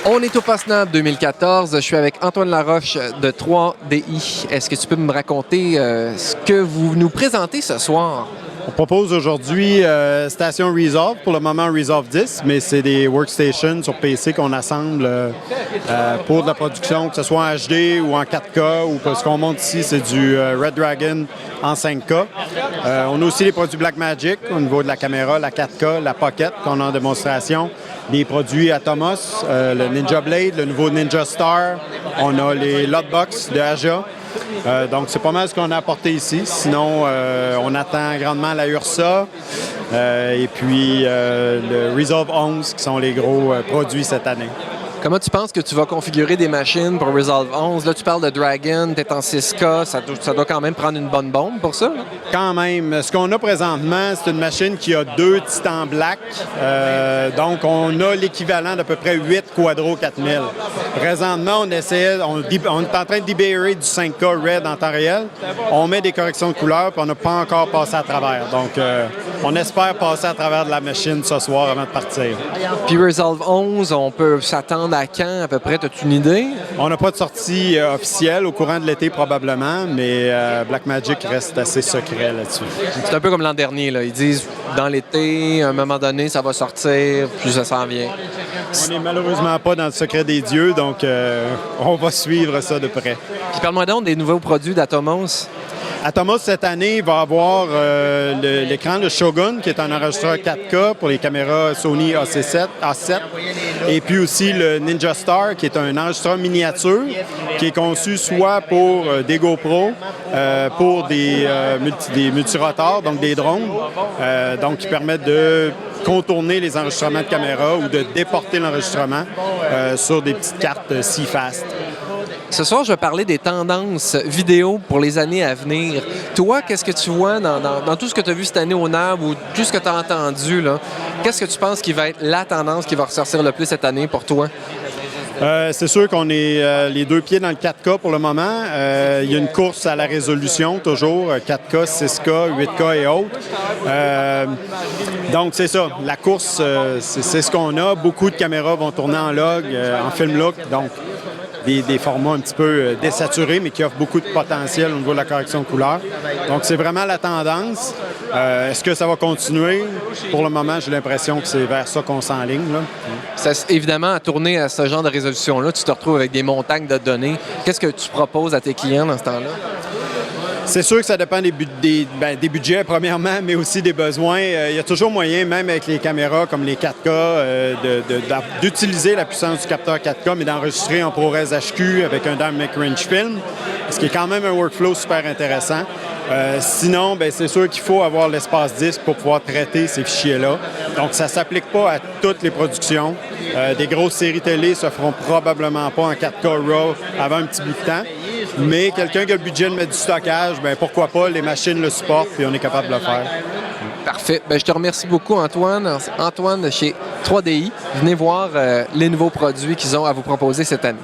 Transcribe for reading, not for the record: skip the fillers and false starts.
On est au FastNap 2014. Je suis avec Antoine Laroche de 3DI. Est-ce que tu peux me raconter ce que vous nous présentez ce soir? On propose aujourd'hui Station Resolve, pour le moment Resolve 10, mais c'est des workstations sur PC qu'on assemble pour de la production, que ce soit en HD ou en 4K, ou ce qu'on monte ici, c'est du Red Dragon en 5K. On a aussi les produits Blackmagic au niveau de la caméra, la 4K, la Pocket qu'on a en démonstration, des produits Atomos, le Ninja Blade, le nouveau Ninja Star, on a les Lotbox de Aja. Donc, c'est pas mal ce qu'on a apporté ici. Sinon, on attend grandement la Ursa et puis le Resolve 11, qui sont les gros produits cette année. Comment tu penses que tu vas configurer des machines pour Resolve 11? Là, tu parles de Dragon, tu es en 6K, ça doit quand même prendre une bonne bombe pour ça? Là? Quand même. Ce qu'on a présentement, c'est une machine qui a 2 Titan Black. Donc, on a l'équivalent d'à peu près 8 Quadro 4000. Présentement, on est en train de libérer du 5K Red en temps réel. On met des corrections de couleurs, puis on n'a pas encore passé à travers. Donc, on espère passer à travers de la machine ce soir avant de partir. Puis Resolve 11, on peut s'attendre à quand à peu près? As-tu une idée? On n'a pas de sortie officielle, au courant de l'été probablement, mais Blackmagic reste assez secret là-dessus. C'est un peu comme l'an dernier, là. Ils disent dans l'été, à un moment donné, ça va sortir, puis ça s'en vient. On n'est malheureusement pas dans le secret des dieux, donc on va suivre ça de près. Puis parle-moi donc des nouveaux produits d'Atomos. Atomos, cette année, va avoir l'écran de Shogun, qui est un enregistreur 4K pour les caméras Sony A7, et puis aussi le Ninja Star, qui est un enregistreur miniature, qui est conçu soit pour des GoPro, pour des multirotors, donc des drones, donc qui permettent de contourner les enregistrements de caméra ou de déporter l'enregistrement sur des petites cartes CFast. Ce soir, je vais parler des tendances vidéo pour les années à venir. Toi, qu'est-ce que tu vois dans tout ce que tu as vu cette année au NAB ou tout ce que tu as entendu, là? Qu'est-ce que tu penses qui va être la tendance qui va ressortir le plus cette année pour toi? C'est sûr qu'on est les 2 pieds dans le 4K pour le moment. Il y a une course à la résolution, toujours, 4K, 6K, 8K et autres. Donc, c'est ça. La course, c'est ce qu'on a. Beaucoup de caméras vont tourner en log, en film look, donc des formats un petit peu désaturés, mais qui offrent beaucoup de potentiel au niveau de la correction de couleur. Donc, c'est vraiment la tendance. Est-ce que ça va continuer? Pour le moment, j'ai l'impression que c'est vers ça qu'on s'enligne. Évidemment, à tourner à ce genre de résolution-là, tu te retrouves avec des montagnes de données. Qu'est-ce que tu proposes à tes clients dans ce temps-là? C'est sûr que ça dépend des budgets, premièrement, mais aussi des besoins. Il y a toujours moyen, même avec les caméras comme les 4K, d'utiliser la puissance du capteur 4K, mais d'enregistrer en ProRes HQ avec un Dynamic Range Film, ce qui est quand même un workflow super intéressant. Sinon, c'est sûr qu'il faut avoir l'espace disque pour pouvoir traiter ces fichiers-là. Donc, ça ne s'applique pas à toutes les productions. Des grosses séries télé se feront probablement pas en 4K RAW avant un petit bout de temps. Mais quelqu'un qui a le budget de mettre du stockage, pourquoi pas, les machines le supportent puis on est capable de le faire. Parfait. Je te remercie beaucoup, Antoine. Antoine de chez 3DI. Venez voir les nouveaux produits qu'ils ont à vous proposer cette année.